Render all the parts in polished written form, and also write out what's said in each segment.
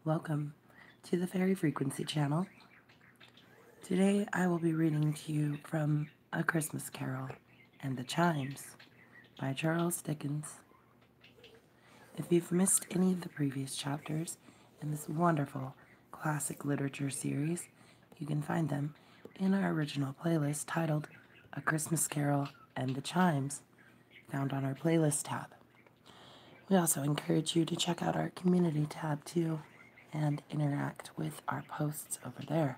Welcome to the Fairy Frequency channel. Today I will be reading to you from A Christmas Carol and the Chimes by Charles Dickens. If you've missed any of the previous chapters in this wonderful classic literature series, you can find them in our original playlist titled A Christmas Carol and the Chimes, found on our playlist tab. We also encourage you to check out our community tab too and interact with our posts over there.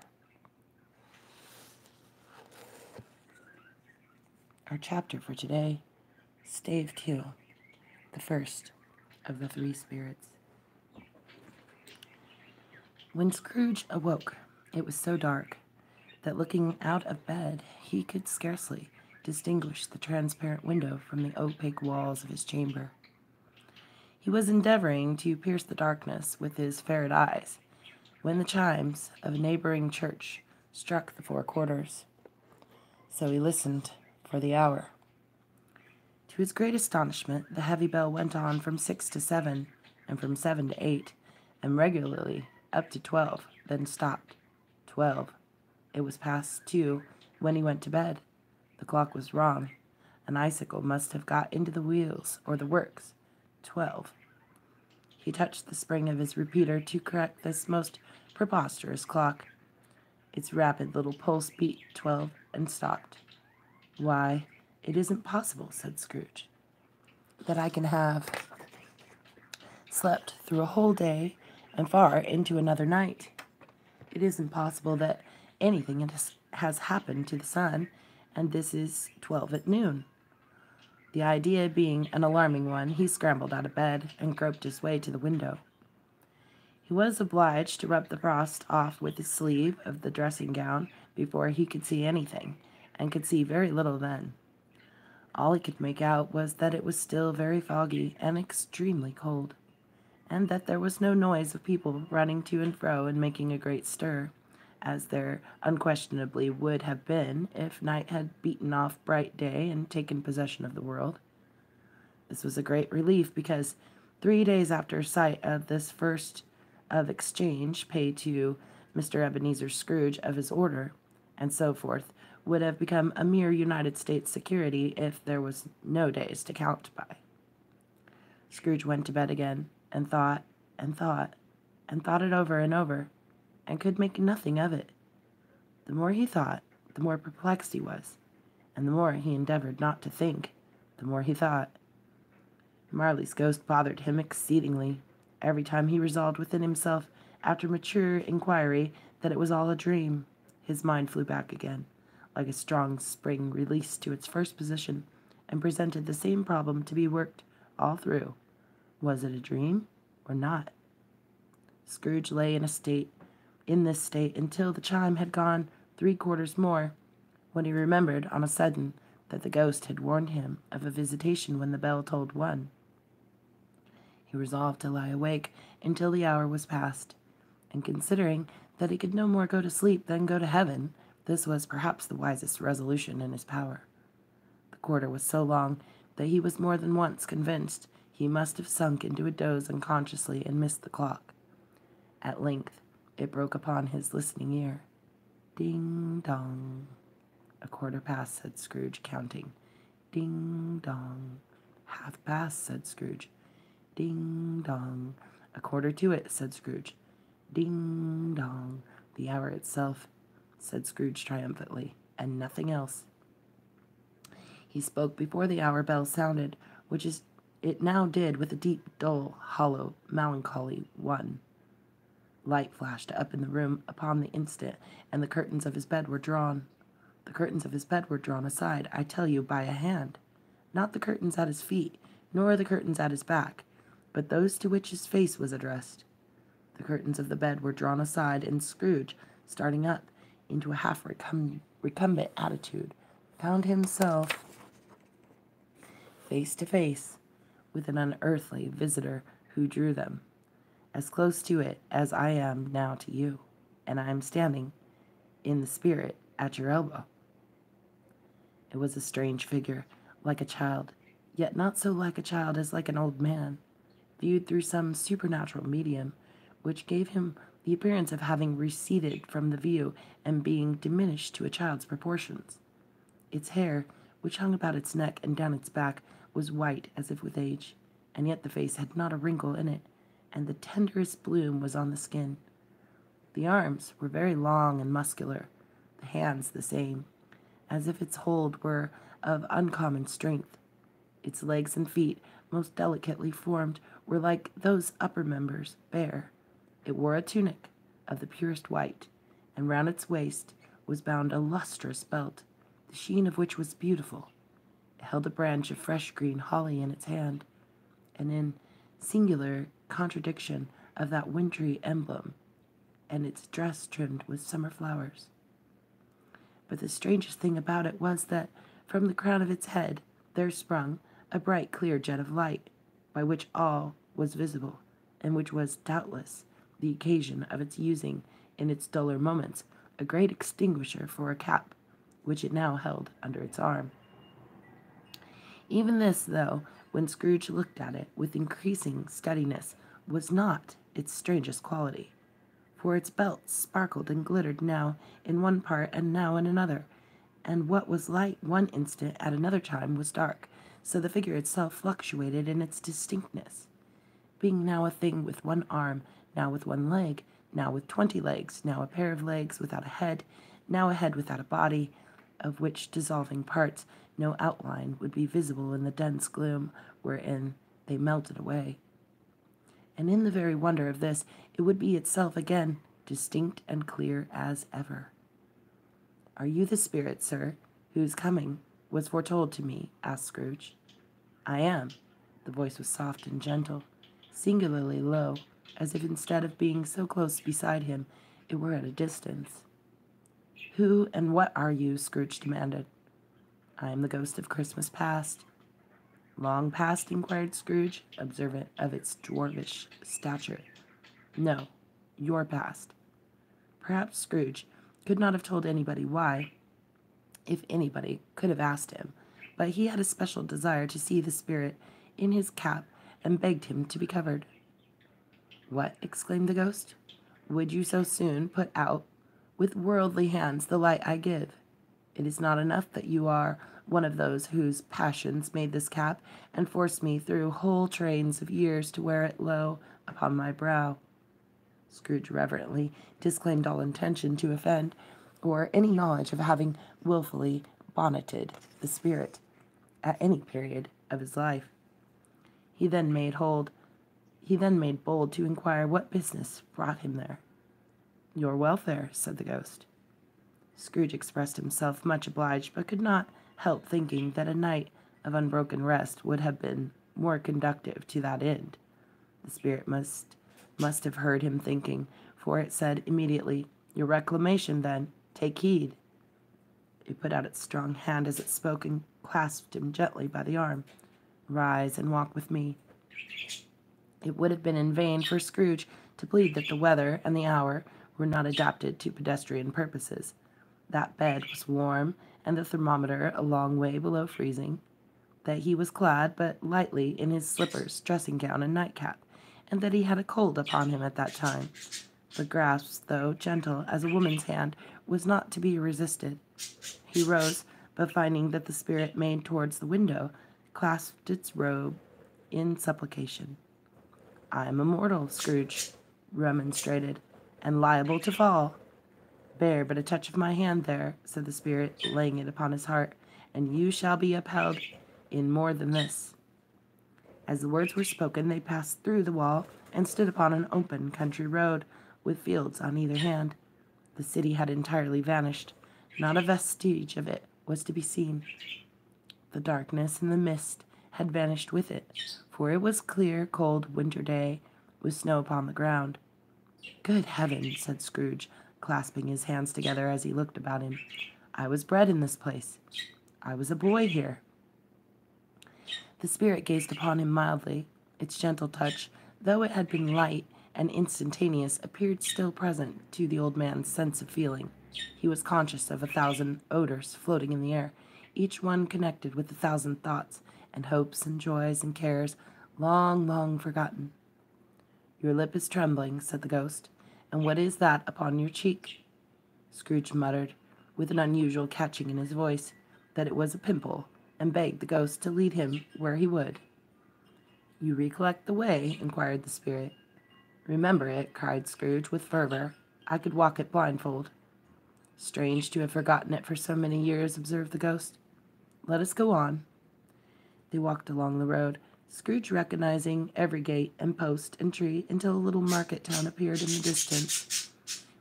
Our chapter for today, Stave Two, the first of the three spirits. When Scrooge awoke, it was so dark that looking out of bed he could scarcely distinguish the transparent window from the opaque walls of his chamber. He was endeavoring to pierce the darkness with his ferret eyes when the chimes of a neighboring church struck the 4 quarters. So he listened for the hour. To his great astonishment, the heavy bell went on from 6 to 7, and from 7 to 8, and regularly up to 12, then stopped. 12. It was past 2 when he went to bed. The clock was wrong. An icicle must have got into the wheels or the works. 12. He touched the spring of his repeater to correct this most preposterous clock. Its rapid little pulse beat 12 and stopped. "Why, it isn't possible," said Scrooge, "that I can have slept through a whole day and far into another night. It isn't possible that anything has happened to the sun, and this is 12 at noon." The idea being an alarming one, he scrambled out of bed and groped his way to the window. He was obliged to rub the frost off with his sleeve of the dressing-gown before he could see anything, and could see very little then. All he could make out was that it was still very foggy and extremely cold, and that there was no noise of people running to and fro and making a great stir, as there unquestionably would have been if night had beaten off bright day and taken possession of the world. This was a great relief, because 3 days after sight of this first of exchange paid to Mr. Ebenezer Scrooge of his order, and so forth, would have become a mere United States security if there was no days to count by. Scrooge went to bed again, and thought, and thought, and thought it over and over, and could make nothing of it. The more he thought, the more perplexed he was, and the more he endeavored not to think, the more he thought. Marley's ghost bothered him exceedingly. Every time he resolved within himself, after mature inquiry, that it was all a dream, his mind flew back again, like a strong spring released to its first position, and presented the same problem to be worked all through. Was it a dream or not? Scrooge lay in this state until the chime had gone 3 quarters more, when he remembered on a sudden that the ghost had warned him of a visitation when the bell tolled 1. He resolved to lie awake until the hour was past, and considering that he could no more go to sleep than go to heaven, this was perhaps the wisest resolution in his power. The quarter was so long that he was more than once convinced he must have sunk into a doze unconsciously and missed the clock. At length it broke upon his listening ear. Ding dong. "A quarter past," said Scrooge, counting. Ding dong. "Half past," said Scrooge. Ding dong. "A quarter to it," said Scrooge. Ding dong. "The hour itself," said Scrooge triumphantly, "and nothing else." He spoke before the hour bell sounded, which it now did with a deep, dull, hollow, melancholy 1. Light flashed up in the room upon the instant, and the curtains of his bed were drawn. The curtains of his bed were drawn aside, I tell you, by a hand. Not the curtains at his feet, nor the curtains at his back, but those to which his face was addressed. The curtains of the bed were drawn aside, and Scrooge, starting up into a half recumbent attitude, found himself face to face with an unearthly visitor who drew them as close to it as I am now to you, and I am standing in the spirit at your elbow. It was a strange figure, like a child, yet not so like a child as like an old man, viewed through some supernatural medium, which gave him the appearance of having receded from the view and being diminished to a child's proportions. Its hair, which hung about its neck and down its back, was white as if with age, and yet the face had not a wrinkle in it, and the tenderest bloom was on the skin. The arms were very long and muscular, the hands the same, as if its hold were of uncommon strength. Its legs and feet, most delicately formed, were like those upper members, bare. It wore a tunic of the purest white, and round its waist was bound a lustrous belt, the sheen of which was beautiful. It held a branch of fresh green holly in its hand, and in singular contradiction of that wintry emblem, and its dress trimmed with summer flowers. But the strangest thing about it was that from the crown of its head there sprung a bright clear jet of light, by which all was visible, and which was, doubtless, the occasion of its using, in its duller moments, a great extinguisher for a cap, which it now held under its arm. Even this, though, when Scrooge looked at it with increasing steadiness, was not its strangest quality, for its belt sparkled and glittered now in one part and now in another, and what was light one instant at another time was dark, so the figure itself fluctuated in its distinctness, being now a thing with one arm, now with one leg, now with 20 legs, now a pair of legs without a head, now a head without a body, of which dissolving parts no outline would be visible in the dense gloom wherein they melted away. And in the very wonder of this, it would be itself again, distinct and clear as ever. "Are you the spirit, sir, whose coming was foretold to me?" asked Scrooge. "I am." The voice was soft and gentle, singularly low, as if instead of being so close beside him, it were at a distance. "Who and what are you?" Scrooge demanded. "I am the ghost of Christmas past." "Long past?" inquired Scrooge, observant of its dwarfish stature. "No, your past." Perhaps Scrooge could not have told anybody why, if anybody could have asked him, but he had a special desire to see the spirit in his cap and begged him to be covered. "What?" exclaimed the ghost. "Would you so soon put out with worldly hands the light I give? It is not enough that you are one of those whose passions made this cap and forced me through whole trains of years to wear it low upon my brow." Scrooge reverently disclaimed all intention to offend, or any knowledge of having wilfully bonneted the spirit at any period of his life. He then made bold to inquire what business brought him there. "Your welfare," said the ghost. Scrooge expressed himself much obliged, but could not help thinking that a night of unbroken rest would have been more conducive to that end. The spirit must have heard him thinking, for it said immediately, "Your reclamation, then. Take heed." It put out its strong hand as it spoke and clasped him gently by the arm. "Rise and walk with me." It would have been in vain for Scrooge to plead that the weather and the hour were not adapted to pedestrian purposes. That bed was warm, and the thermometer a long way below freezing, that he was clad but lightly in his slippers, dressing gown, and nightcap, and that he had a cold upon him at that time. The grasp, though gentle as a woman's hand, was not to be resisted. He rose, but finding that the spirit made towards the window, clasped its robe in supplication. "I am immortal," Scrooge remonstrated, "and liable to fall." "Bear but a touch of my hand there," said the spirit, laying it upon his heart, "and you shall be upheld in more than this." As the words were spoken, they passed through the wall and stood upon an open country road, with fields on either hand. The city had entirely vanished. Not a vestige of it was to be seen. The darkness and the mist had vanished with it, for it was clear, cold winter day, with snow upon the ground. "Good heaven," said Scrooge, clasping his hands together as he looked about him. "I was bred in this place. I was a boy here." The spirit gazed upon him mildly. Its gentle touch, though it had been light and instantaneous, appeared still present to the old man's sense of feeling. He was conscious of 1,000 odors floating in the air, each one connected with 1,000 thoughts and hopes and joys and cares long, long forgotten. "Your lip is trembling," said the ghost. "And what is that upon your cheek?" Scrooge muttered, with an unusual catching in his voice, that it was a pimple, and begged the ghost to lead him where he would. "You recollect the way?" inquired the spirit. "Remember it," cried Scrooge with fervor. "I could walk it blindfold." "Strange to have forgotten it for so many years," observed the ghost. "Let us go on." They walked along the road, Scrooge recognizing every gate and post and tree, until a little market town appeared in the distance,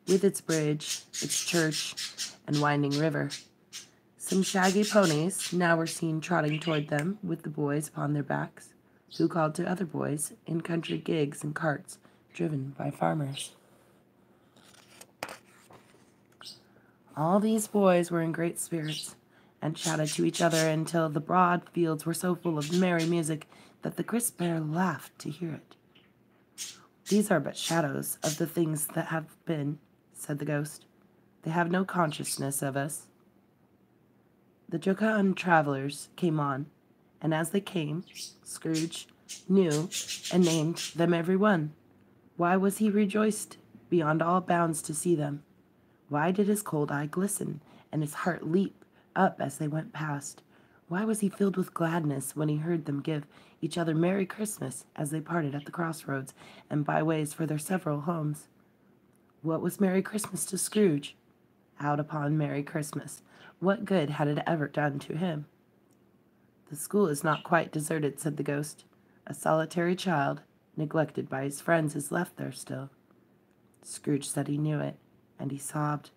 with its bridge, its church, and winding river. Some shaggy ponies now were seen trotting toward them, with the boys upon their backs, who called to other boys in country gigs and carts driven by farmers. All these boys were in great spirits, and chatted to each other until the broad fields were so full of merry music that the crisp air laughed to hear it. "These are but shadows of the things that have been," said the ghost. "They have no consciousness of us." The jocund travelers came on, and as they came, Scrooge knew and named them every one. Why was he rejoiced beyond all bounds to see them? Why did his cold eye glisten, and his heart leap up as they went past? Why was he filled with gladness when he heard them give each other Merry Christmas as they parted at the crossroads and by ways for their several homes? What was Merry Christmas to Scrooge? Out upon Merry Christmas. What good had it ever done to him? "The school is not quite deserted," said the ghost. "A solitary child, neglected by his friends, is left there still." Scrooge said he knew it, and he sobbed.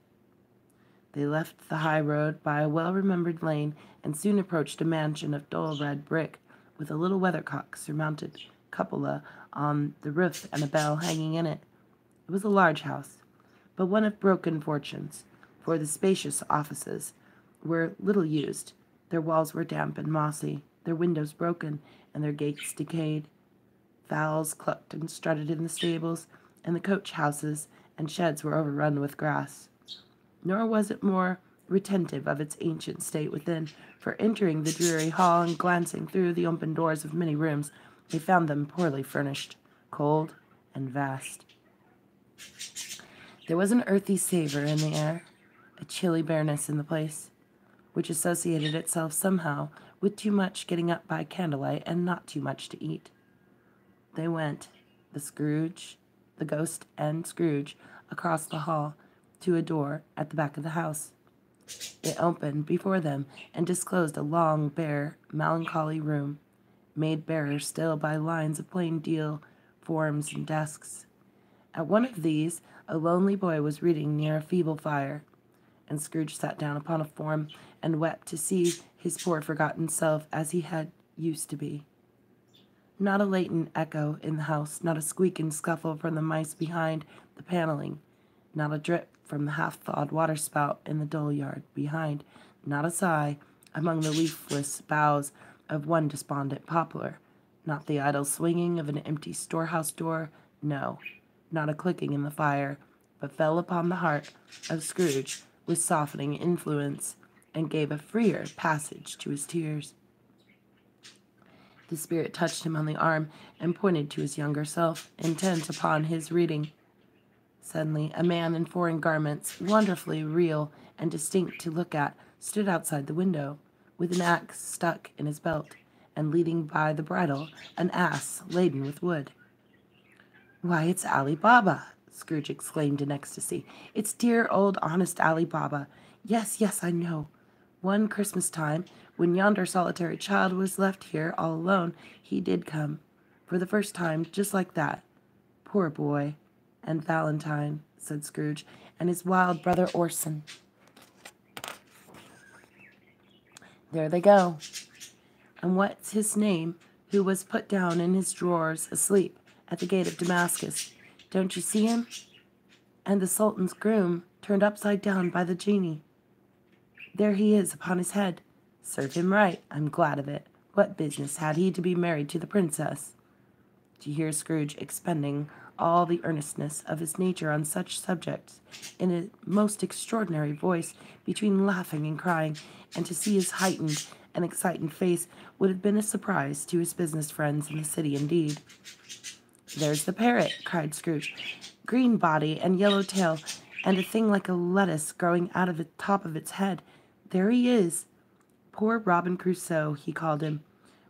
They left the high road by a well-remembered lane, and soon approached a mansion of dull red brick, with a little weathercock surmounted cupola on the roof and a bell hanging in it. It was a large house, but one of broken fortunes, for the spacious offices were little used. Their walls were damp and mossy, their windows broken, and their gates decayed. Fowls clucked and strutted in the stables, and the coach houses and sheds were overrun with grass. Nor was it more retentive of its ancient state within, for entering the dreary hall and glancing through the open doors of many rooms, they found them poorly furnished, cold, and vast. There was an earthy savor in the air, a chilly bareness in the place, which associated itself somehow with too much getting up by candlelight and not too much to eat. They went, the ghost and Scrooge, across the hall to a door at the back of the house. It opened before them and disclosed a long, bare, melancholy room, made barer still by lines of plain deal forms and desks. At one of these, a lonely boy was reading near a feeble fire, and Scrooge sat down upon a form and wept to see his poor forgotten self as he had used to be. Not a latent echo in the house, not a squeak and scuffle from the mice behind the paneling, not a drip from the half-thawed waterspout in the dull yard behind, not a sigh among the leafless boughs of one despondent poplar, not the idle swinging of an empty storehouse door, no, not a clicking in the fire, but fell upon the heart of Scrooge with softening influence, and gave a freer passage to his tears. The spirit touched him on the arm and pointed to his younger self, intent upon his reading. Suddenly, a man in foreign garments, wonderfully real and distinct to look at, stood outside the window, with an axe stuck in his belt, and leading by the bridle an ass laden with wood. "Why, it's Ali Baba!" Scrooge exclaimed in ecstasy. "It's dear old honest Ali Baba. Yes, yes, I know. One Christmas time, when yonder solitary child was left here all alone, he did come, for the first time, just like that. Poor boy. And Valentine," said Scrooge, "and his wild brother Orson. There they go. And what's his name, who was put down in his drawers asleep at the gate of Damascus? Don't you see him? And the Sultan's groom turned upside down by the genie. There he is upon his head. Serve him right. I'm glad of it. What business had he to be married to the princess?" To hear Scrooge expending all the earnestness of his nature on such subjects, in a most extraordinary voice, between laughing and crying, and to see his heightened and excited face, would have been a surprise to his business friends in the city indeed. There's the parrot, cried Scrooge. Green body and yellow tail, and a thing like a lettuce growing out of the top of its head. There he is. Poor Robin Crusoe, he called him,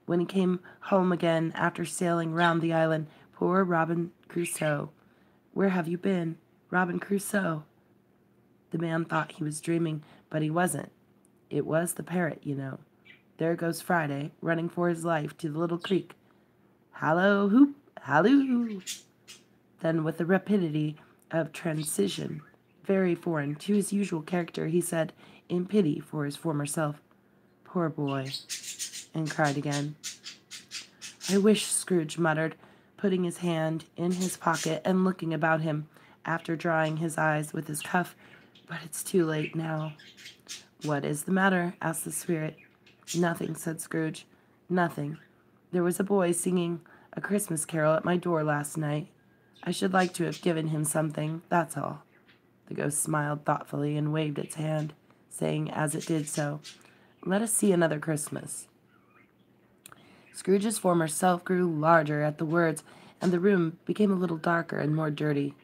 when he came home again after sailing round the island. Poor Robin Crusoe. Where have you been, Robin Crusoe? The man thought he was dreaming, but he wasn't. It was the parrot, you know. There goes Friday, running for his life to the little creek. Hallo, hoop, halloo. Then, with the rapidity of transition, very foreign to his usual character, he said, in pity for his former self, Poor boy, and cried again. I wish, Scrooge muttered, putting his hand in his pocket and looking about him after drying his eyes with his cuff, but it's too late now. What is the matter? Asked the spirit. Nothing, said Scrooge. Nothing. There was a boy singing a Christmas carol at my door last night. I should like to have given him something, that's all. The ghost smiled thoughtfully and waved its hand, saying as it did so, Let us see another Christmas. Scrooge's former self grew larger at the words, and the room became a little darker and more dirty.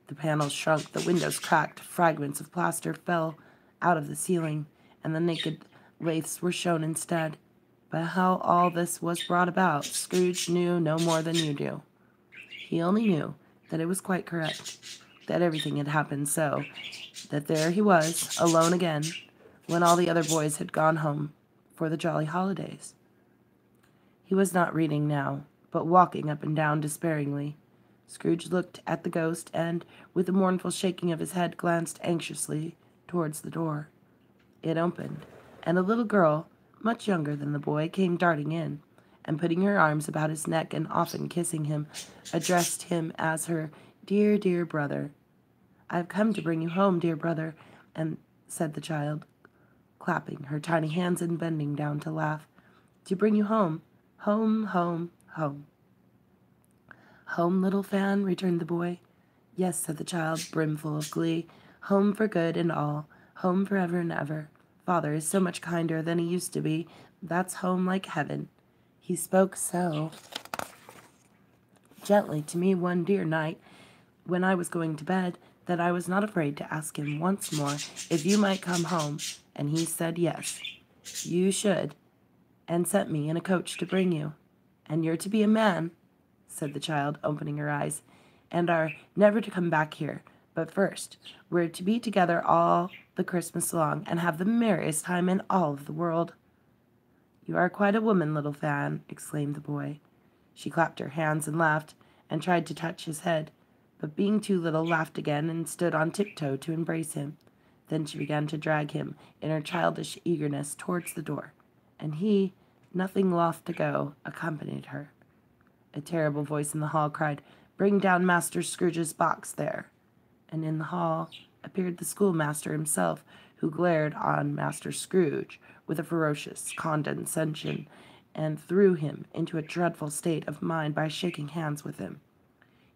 The panels shrunk, the windows cracked, fragments of plaster fell out of the ceiling, and the naked laths were shown instead. But how all this was brought about, Scrooge knew no more than you do. He only knew that it was quite correct, that everything had happened so, that there he was, alone again, when all the other boys had gone home for the jolly holidays. He was not reading now, but walking up and down despairingly. Scrooge looked at the ghost and, with a mournful shaking of his head, glanced anxiously towards the door. It opened, and a little girl, much younger than the boy, came darting in, and putting her arms about his neck and often kissing him, addressed him as her dear, dear brother. I have come to bring you home, dear brother, and said the child, clapping her tiny hands and bending down to laugh. To bring you home, home, home, home. Home, little Fan, returned the boy. Yes, said the child, brimful of glee. Home for good and all, home forever and ever. Father is so much kinder than he used to be. That's home like heaven. He spoke so gently to me one dear night when I was going to bed that I was not afraid to ask him once more if you might come home, and he said yes, you should, and sent me in a coach to bring you. And you're to be a man, said the child, opening her eyes, and are never to come back here. But first, we're to be together all the Christmas long, and have the merriest time in all of the world. You are quite a woman, little Fan, exclaimed the boy. She clapped her hands and laughed, and tried to touch his head, but being too little, laughed again and stood on tiptoe to embrace him. Then she began to drag him, in her childish eagerness, towards the door, and he, nothing loth to go, accompanied her. A terrible voice in the hall cried, Bring down Master Scrooge's box there. And in the hall appeared the schoolmaster himself, who glared on Master Scrooge with a ferocious condescension, and threw him into a dreadful state of mind by shaking hands with him.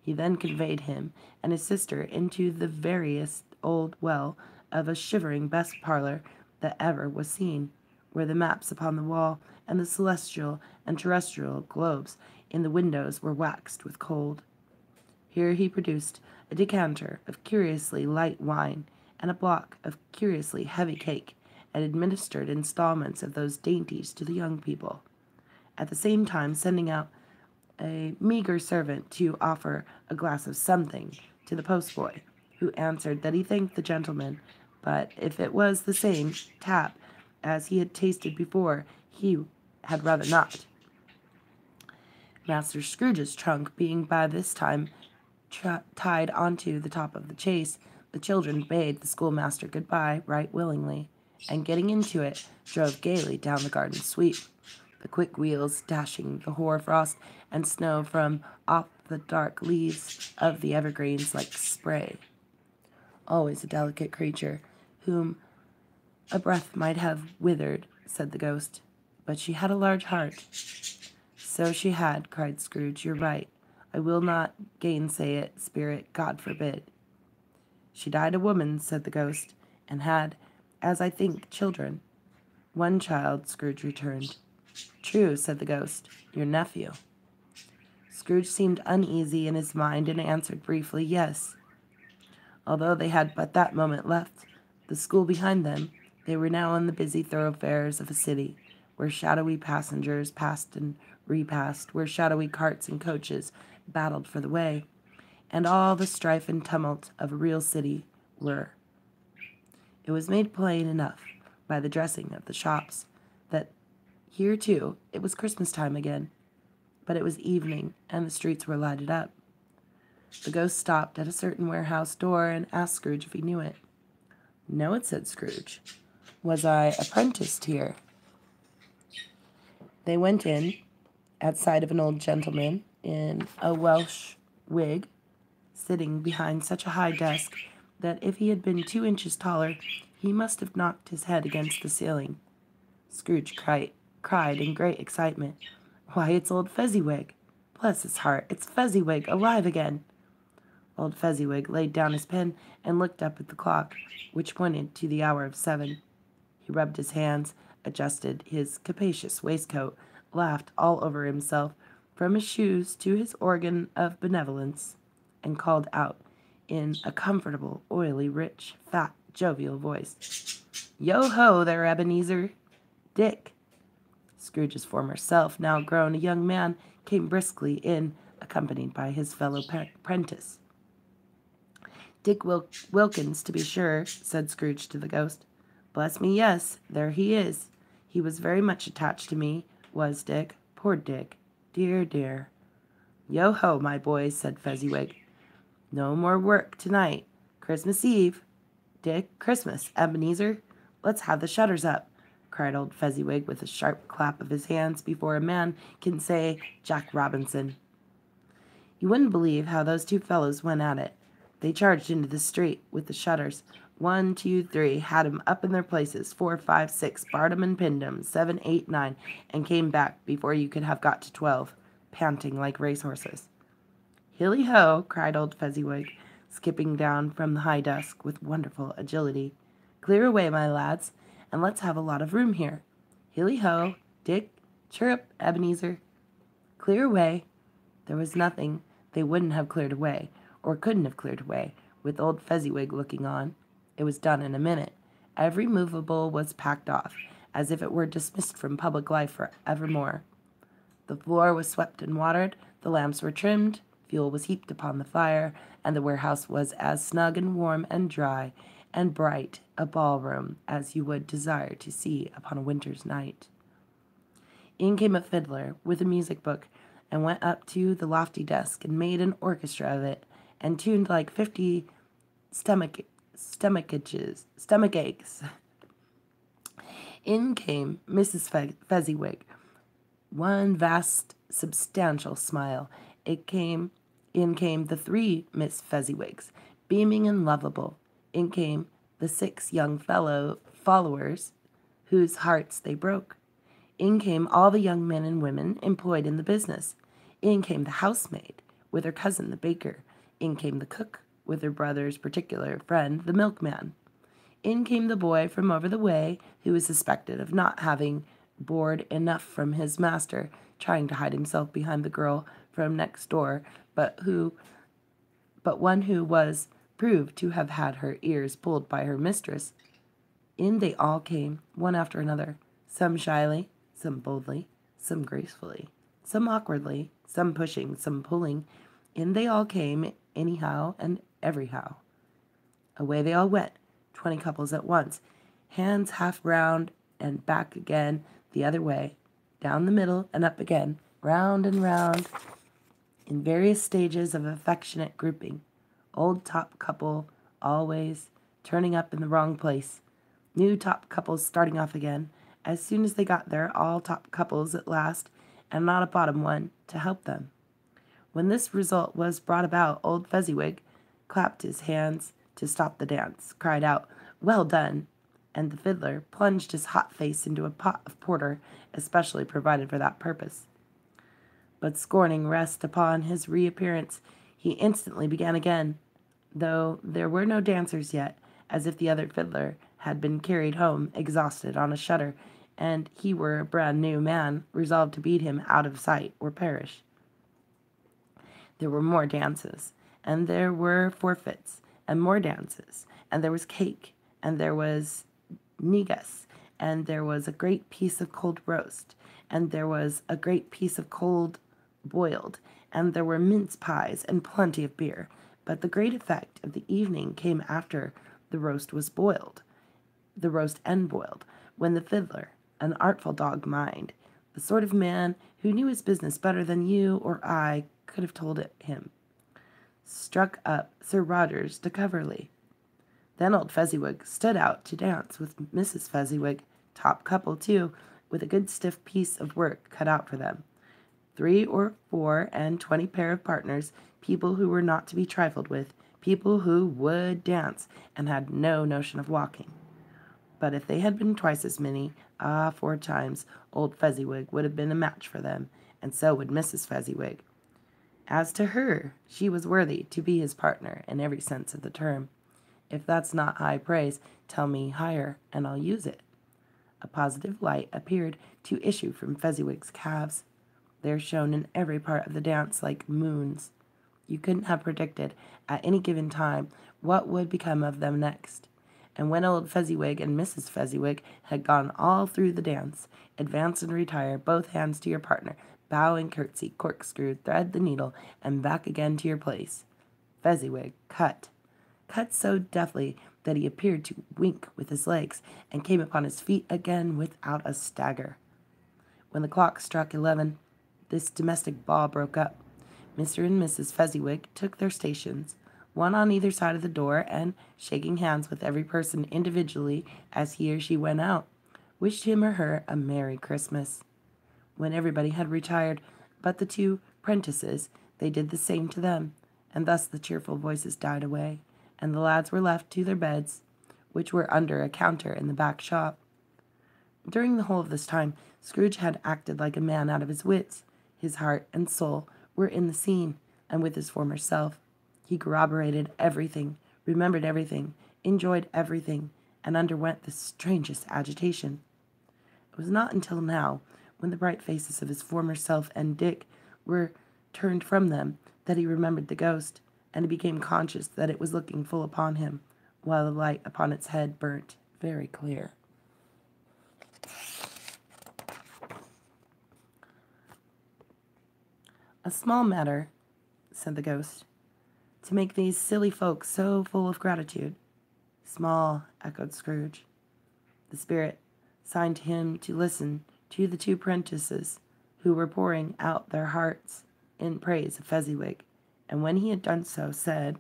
He then conveyed him and his sister into the veriest old well of a shivering best parlor that ever was seen, where the maps upon the wall and the celestial and terrestrial globes in the windows were waxed with cold. Here he produced a decanter of curiously light wine and a block of curiously heavy cake, and administered installments of those dainties to the young people, at the same time sending out a meagre servant to offer a glass of something to the postboy, who answered that he thanked the gentleman, but if it was the same tap as he had tasted before, he had rather not. Master Scrooge's trunk being by this time tied onto the top of the chaise, the children bade the schoolmaster good-bye right willingly, and getting into it, drove gaily down the garden sweep, the quick wheels dashing the hoar-frost and snow from off the dark leaves of the evergreens like spray. Always a delicate creature, whom a breath might have withered, said the ghost, but she had a large heart. So she had, cried Scrooge, you're right. I will not gainsay it, spirit, God forbid. She died a woman, said the ghost, and had, as I think, children. One child, Scrooge returned. True, said the ghost, your nephew. Scrooge seemed uneasy in his mind and answered briefly, yes. Although they had but that moment left the school behind them, they were now in the busy thoroughfares of a city, where shadowy passengers passed and repassed, where shadowy carts and coaches battled for the way, and all the strife and tumult of a real city were. It was made plain enough by the dressing of the shops that here, too, it was Christmas time again, but it was evening, and the streets were lighted up. The ghost stopped at a certain warehouse door and asked Scrooge if he knew it. "Know it," said Scrooge. "Was I apprenticed here?" They went in at sight of an old gentleman in a Welsh wig, sitting behind such a high desk that if he had been 2 inches taller, he must have knocked his head against the ceiling. Scrooge cried in great excitement, "Why, it's old Fezziwig! Bless his heart, it's Fezziwig, alive again!" Old Fezziwig laid down his pen and looked up at the clock, which pointed to the hour of 7. He rubbed his hands, adjusted his capacious waistcoat, laughed all over himself, from his shoes to his organ of benevolence, and called out in a comfortable, oily, rich, fat, jovial voice, "Yo-ho there, Ebenezer! Dick!" Scrooge's former self, now grown a young man, came briskly in, accompanied by his fellow apprentice. "Dick Wilkins, to be sure," said Scrooge to the ghost. "Bless me, yes, there he is. He was very much attached to me, was Dick. Poor Dick. Dear, dear." "Yo-ho, my boys," said Fezziwig. "No more work tonight. Christmas Eve. Dick, Christmas. Ebenezer, let's have the shutters up," cried old Fezziwig with a sharp clap of his hands before a man can say Jack Robinson. You wouldn't believe how those two fellows went at it. They charged into the street with the shutters. 1, 2, 3, had 'em up in their places. 4, 5, 6, barred 'em and pinned 'em. 7, 8, 9, and came back before you could have got to 12, panting like racehorses. "Hilly-ho!" cried old Fezziwig, skipping down from the high desk with wonderful agility. "Clear away, my lads, and let's have a lot of room here. Hilly-ho! Dick! Chirrup, Ebenezer! Clear away!" There was nothing they wouldn't have cleared away, or couldn't have cleared away, with old Fezziwig looking on. It was done in a minute. Every movable was packed off, as if it were dismissed from public life for evermore. The floor was swept and watered, the lamps were trimmed, fuel was heaped upon the fire, and the warehouse was as snug and warm and dry and bright a ballroom as you would desire to see upon a winter's night. In came a fiddler with a music book, and went up to the lofty desk and made an orchestra of it, and tuned like 50 stomach aches. In came Mrs. Fezziwig, one vast substantial smile. In came the 3 Miss Fezziwigs, beaming and lovable. In came the 6 young followers, whose hearts they broke. In came all the young men and women employed in the business. In came the housemaid, with her cousin the baker. In came the cook, with her brother's particular friend, the milkman. In came the boy from over the way, who was suspected of not having board enough from his master, trying to hide himself behind the girl from next door, but one who was proved to have had her ears pulled by her mistress. In they all came, one after another, some shyly, some boldly, some gracefully, some awkwardly, some pushing, some pulling. In they all came, anyhow and everyhow. Away they all went, 20 couples at once, hands half round and back again the other way, down the middle and up again, round and round, in various stages of affectionate grouping. Old top couple always turning up in the wrong place. New top couples starting off again. As soon as they got there, all top couples at last, and not a bottom one to help them. When this result was brought about, old Fezziwig clapped his hands to stop the dance, cried out, "Well done!" and the fiddler plunged his hot face into a pot of porter especially provided for that purpose. But scorning rest upon his reappearance, he instantly began again, though there were no dancers yet, as if the other fiddler had been carried home exhausted on a shutter, and he were a brand new man, resolved to beat him out of sight or perish. There were more dances, and there were forfeits, and more dances, and there was cake, and there was negus, and there was a great piece of cold roast, and there was a great piece of cold boiled, and there were mince pies and plenty of beer. But the great effect of the evening came after the roast and boiled, when the fiddler, an artful dog mind, the sort of man who knew his business better than you or I could have told it him, struck up Sir Rogers de Coverley. Then old Fezziwig stood out to dance with Mrs. Fezziwig, top couple too, with a good stiff piece of work cut out for them. 3 or 4 and 20 pair of partners, people who were not to be trifled with, people who would dance and had no notion of walking. But if they had been twice as many, 4 times, old Fezziwig would have been a match for them, and so would Mrs. Fezziwig. As to her, she was worthy to be his partner in every sense of the term. If that's not high praise, tell me higher, and I'll use it. A positive light appeared to issue from Fezziwig's calves. They're shown in every part of the dance like moons. You couldn't have predicted at any given time what would become of them next. And when old Fezziwig and Mrs. Fezziwig had gone all through the dance, advance and retire, both hands to your partner, bow and curtsy, corkscrew, thread the needle, and back again to your place. Fezziwig cut so deftly that he appeared to wink with his legs, and came upon his feet again without a stagger. When the clock struck 11, this domestic ball broke up. Mr. and Mrs. Fezziwig took their stations, one on either side of the door, and, shaking hands with every person individually as he or she went out, wished him or her a Merry Christmas. When everybody had retired but the 2 prentices, they did the same to them, and thus the cheerful voices died away, and the lads were left to their beds, which were under a counter in the back shop. During the whole of this time, Scrooge had acted like a man out of his wits. His heart and soul were in the scene, and with his former self. He corroborated everything, remembered everything, enjoyed everything, and underwent the strangest agitation. It was not until now, when the bright faces of his former self and Dick were turned from them, that he remembered the ghost, and he became conscious that it was looking full upon him, while the light upon its head burnt very clear. "A small matter," said the ghost, "to make these silly folks so full of gratitude." "Small," echoed Scrooge. The spirit signed to him to listen to the 2 prentices, who were pouring out their hearts in praise of Fezziwig, and when he had done so, said,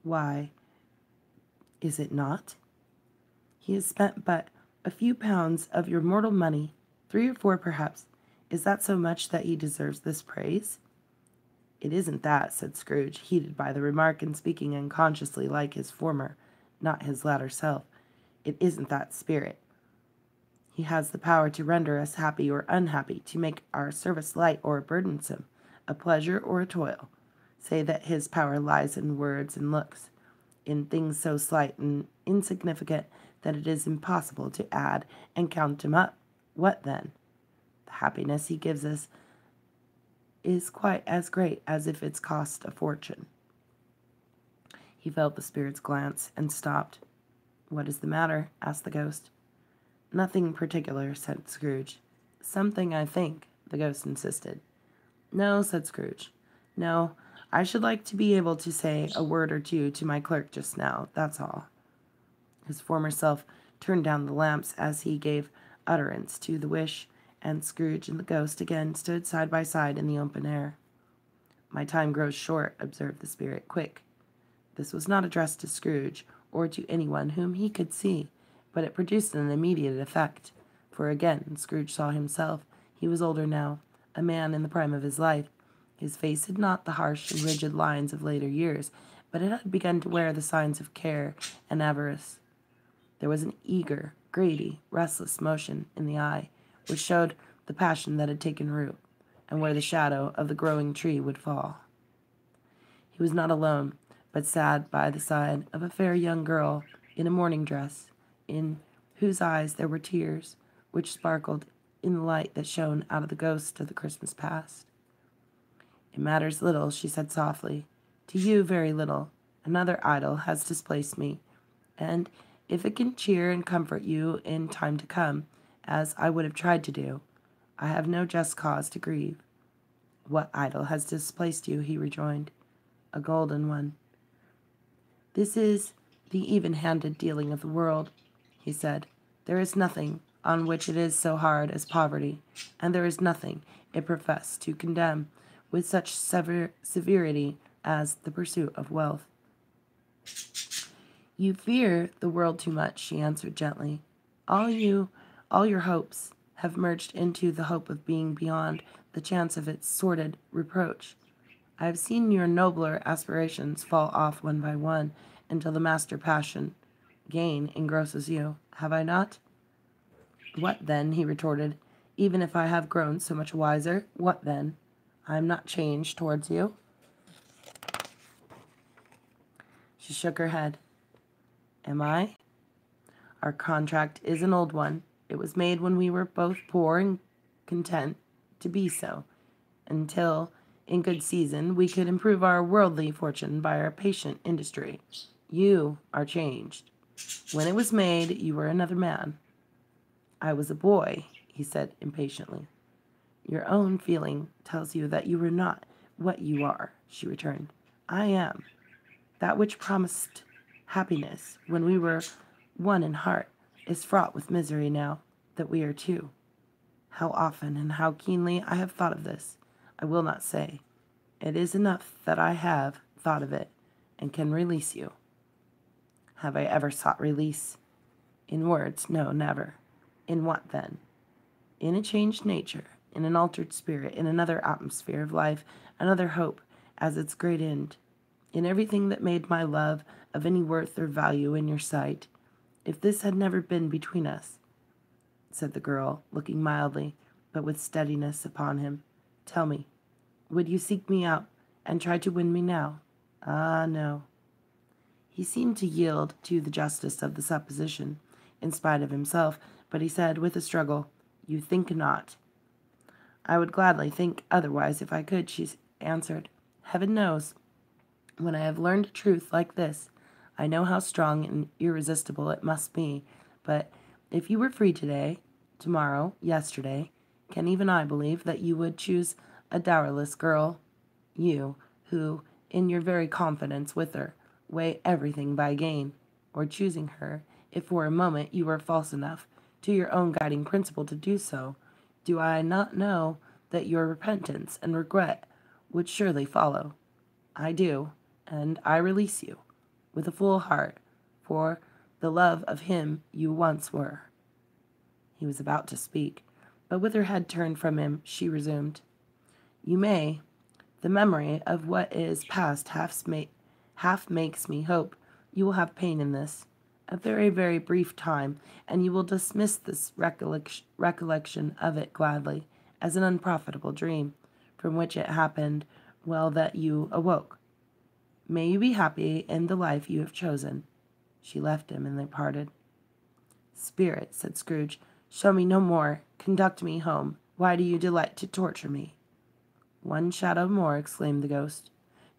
"Why, is it not? He has spent but a few pounds of your mortal money, 3 or 4 perhaps. Is that so much that he deserves this praise?" "It isn't that," said Scrooge, heated by the remark, and speaking unconsciously like his former, not his latter self. "It isn't that, spirit. He has the power to render us happy or unhappy, to make our service light or burdensome, a pleasure or a toil. Say that his power lies in words and looks, in things so slight and insignificant that it is impossible to add and count him up. What then? The happiness he gives us is quite as great as if it's cost a fortune." He felt the spirit's glance and stopped. "What is the matter?" asked the ghost. "Nothing particular," said Scrooge. "Something, I think," the ghost insisted. "No," said Scrooge. "No, I should like to be able to say a word or two to my clerk just now, that's all." His former self turned down the lamps as he gave utterance to the wish, and Scrooge and the ghost again stood side by side in the open air. "My time grows short," observed the spirit. "Quick." This was not addressed to Scrooge, or to anyone whom he could see, but it produced an immediate effect, for again Scrooge saw himself. He was older now, a man in the prime of his life. His face had not the harsh and rigid lines of later years, but it had begun to wear the signs of care and avarice. There was an eager, greedy, restless motion in the eye, which showed the passion that had taken root, and where the shadow of the growing tree would fall. He was not alone, but sat by the side of a fair young girl in a morning dress, in whose eyes there were tears, which sparkled in the light that shone out of the ghost of the Christmas past. It matters little, she said softly. To you, very little. Another idol has displaced me, and if it can cheer and comfort you in time to come, as I would have tried to do, I have no just cause to grieve. What idol has displaced you? He rejoined. A golden one. This is the even-handed dealing of the world, he said. There is nothing on which it is so hard as poverty, and there is nothing it professes to condemn with such severity as the pursuit of wealth. You fear the world too much, she answered gently. All your hopes have merged into the hope of being beyond the chance of its sordid reproach. I have seen your nobler aspirations fall off one by one until the master passion, gain, engrosses you. Have I not? What then? He retorted. Even if I have grown so much wiser, what then? I am not changed towards you. She shook her head. Am I? Our contract is an old one. It was made when we were both poor and content to be so, until, in good season, we could improve our worldly fortune by our patient industry. You are changed. When it was made, you were another man. I was a boy, he said impatiently. Your own feeling tells you that you were not what you are, she returned. I am. That which promised happiness when we were one in heart is fraught with misery now that we are two. How often and how keenly I have thought of this, I will not say. It is enough that I have thought of it and can release you. Have I ever sought release? In words, no, never. In what then? In a changed nature, in an altered spirit, in another atmosphere of life, another hope as its great end. In everything that made my love of any worth or value in your sight. If this had never been between us, said the girl, looking mildly, but with steadiness upon him, tell me, would you seek me out and try to win me now? Ah, no. He seemed to yield to the justice of the supposition, in spite of himself, but he said with a struggle, You think not. I would gladly think otherwise if I could, she answered. Heaven knows. When I have learned a truth like this, I know how strong and irresistible it must be, but if you were free today, tomorrow, yesterday, can even I believe that you would choose a dowerless girl? You, who, in your very confidence with her, weigh everything by gain, or choosing her, if for a moment you were false enough to your own guiding principle to do so, do I not know that your repentance and regret would surely follow? I do, and I release you, with a full heart, for the love of him you once were. He was about to speak, but with her head turned from him, she resumed. You may. The memory of what is past half makes me hope you will have pain in this, a very, very brief time, and you will dismiss this recollection of it gladly, as an unprofitable dream, from which it happened well that you awoke. May you be happy in the life you have chosen. She left him, and they parted. Spirit, said Scrooge, show me no more. Conduct me home. Why do you delight to torture me? One shadow more, exclaimed the ghost.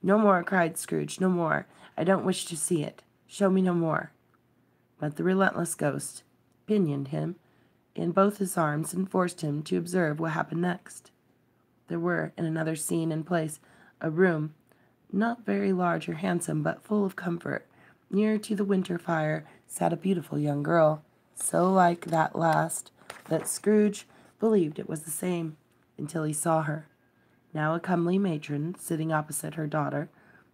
No more, cried Scrooge, no more. I don't wish to see it. Show me no more. But the relentless ghost pinioned him in both his arms and forced him to observe what happened next. There were, in another scene and place, a room, not very large or handsome, but full of comfort. Near to the winter fire sat a beautiful young girl, so like that last that Scrooge believed it was the same, until he saw her. Now a comely matron sitting opposite her daughter.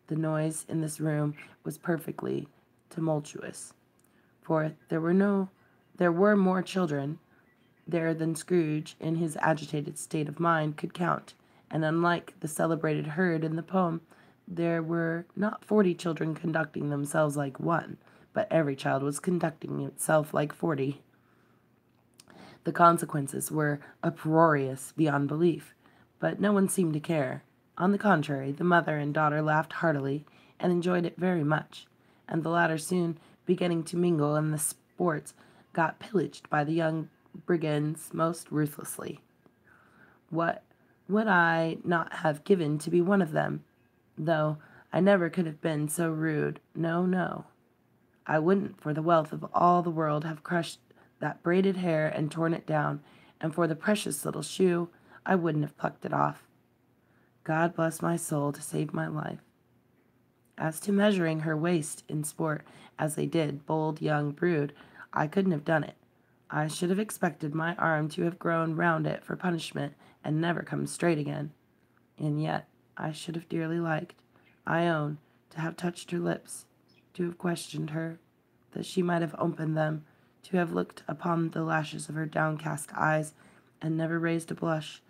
The noise in this room was perfectly tumultuous, for there were more children there than Scrooge, in his agitated state of mind, could count, and unlike the celebrated herd in the poem, there were not 40 children conducting themselves like one, but every child was conducting itself like 40. The consequences were uproarious beyond belief, but no one seemed to care. On the contrary, the mother and daughter laughed heartily and enjoyed it very much, and the latter, soon beginning to mingle in the sports, got pillaged by the young brigands most ruthlessly. What Would I not have given to be one of them? Though I never could have been so rude. No, no. I wouldn't for the wealth of all the world have crushed that braided hair and torn it down, and for the precious little shoe I wouldn't have plucked it off. God bless my soul to save my life. As to measuring her waist in sport, as they did, bold young brood, I couldn't have done it. I should have expected my arm to have grown round it for punishment and never come straight again. And yet I should have dearly liked, I own, to have touched her lips, to have questioned her, that she might have opened them, to have looked upon the lashes of her downcast eyes, and never raised a blush,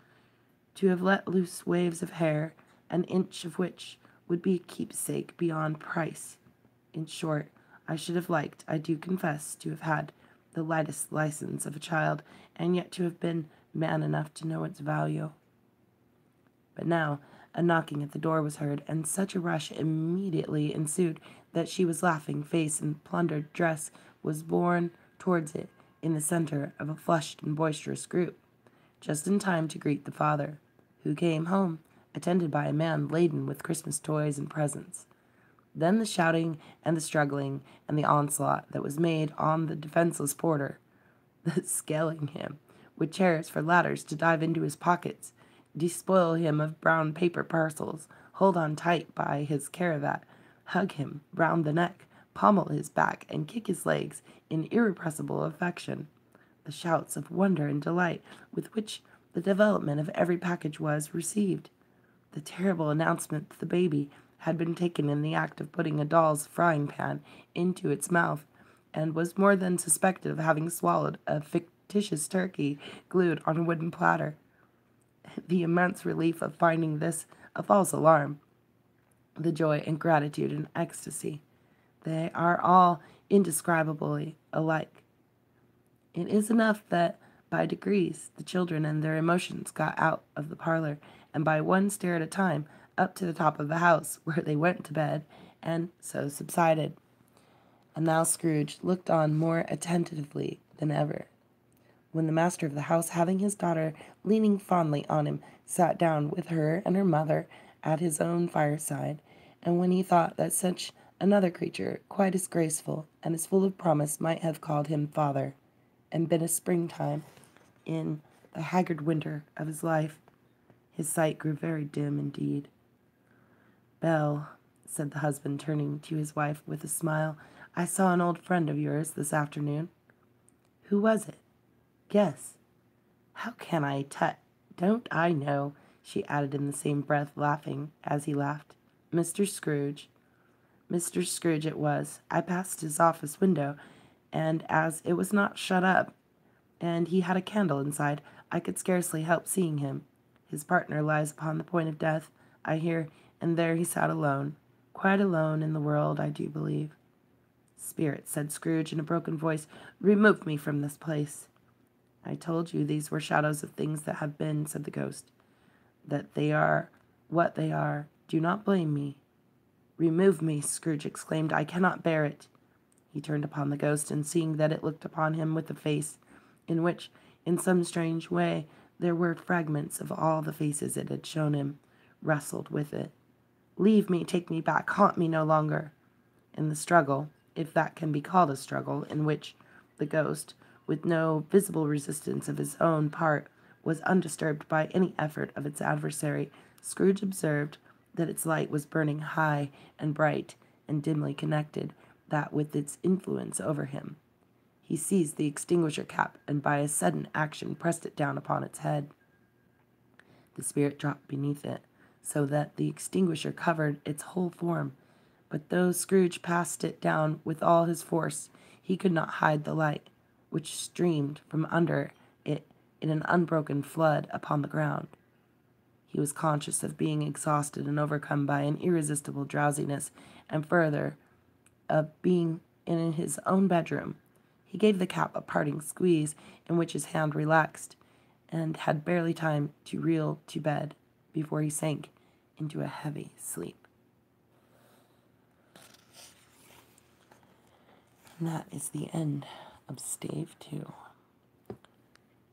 to have let loose waves of hair, an inch of which would be a keepsake beyond price. In short, I should have liked, I do confess, to have had the lightest license of a child, and yet to have been man enough to know its value. But now a knocking at the door was heard, and such a rush immediately ensued that she was laughing face and plundered dress was borne towards it in the center of a flushed and boisterous group, just in time to greet the father, who came home, attended by a man laden with Christmas toys and presents. Then the shouting and the struggling and the onslaught that was made on the defenseless porter, the scaling him with chairs for ladders to dive into his pockets, despoil him of brown paper parcels, hold on tight by his cravat, hug him round the neck, pommel his back, and kick his legs in irrepressible affection. The shouts of wonder and delight with which the development of every package was received. The terrible announcement that the baby had been taken in the act of putting a doll's frying pan into its mouth, and was more than suspected of having swallowed a fictitious turkey glued on a wooden platter. The immense relief of finding this a false alarm, the joy and gratitude and ecstasy, they are all indescribably alike. It is enough that by degrees the children and their emotions got out of the parlor, and by one stair at a time up to the top of the house, where they went to bed, and so subsided. And now Scrooge looked on more attentively than ever. When the master of the house, having his daughter leaning fondly on him, sat down with her and her mother at his own fireside, and when he thought that such another creature, quite as graceful and as full of promise, might have called him father, and been a springtime in the haggard winter of his life, his sight grew very dim indeed. Belle, said the husband, turning to his wife with a smile, I saw an old friend of yours this afternoon. Who was it? Guess. How can I don't I know, she added in the same breath, laughing as he laughed. Mr. Scrooge. Mr. Scrooge it was. I passed his office window, and as it was not shut up, and he had a candle inside, I could scarcely help seeing him. His partner lies upon the point of death, I hear, and there he sat alone, quite alone in the world, I do believe. Spirit, said Scrooge in a broken voice, remove me from this place. I told you these were shadows of things that have been, said the ghost. That they are what they are. Do not blame me. Remove me, Scrooge exclaimed. I cannot bear it. He turned upon the ghost, and seeing that it looked upon him with a face in which, in some strange way, there were fragments of all the faces it had shown him, wrestled with it. Leave me, take me back, haunt me no longer. In the struggle, if that can be called a struggle, in which the ghost, with no visible resistance of his own part, was undisturbed by any effort of its adversary, Scrooge observed that its light was burning high and bright and dimly connected, that with its influence over him. He seized the extinguisher cap, and by a sudden action pressed it down upon its head. The spirit dropped beneath it, so that the extinguisher covered its whole form. But though Scrooge passed it down with all his force, he could not hide the light, which streamed from under it in an unbroken flood upon the ground. He was conscious of being exhausted and overcome by an irresistible drowsiness, and further, of being in his own bedroom. He gave the cap a parting squeeze, in which his hand relaxed, and had barely time to reel to bed before he sank into a heavy sleep. And that is the end of Stave 2.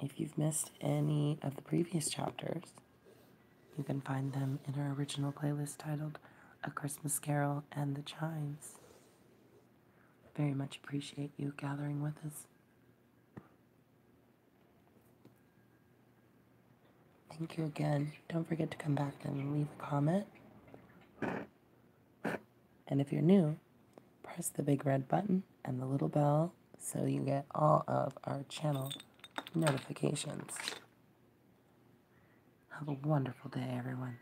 If you've missed any of the previous chapters, You can find them in our original playlist titled A Christmas Carol and the Chimes. Very much appreciate you gathering with us. Thank you again. Don't forget to come back and leave a comment. And if you're new, press the big red button and the little bell so you get all of our channel notifications. Have a wonderful day, everyone.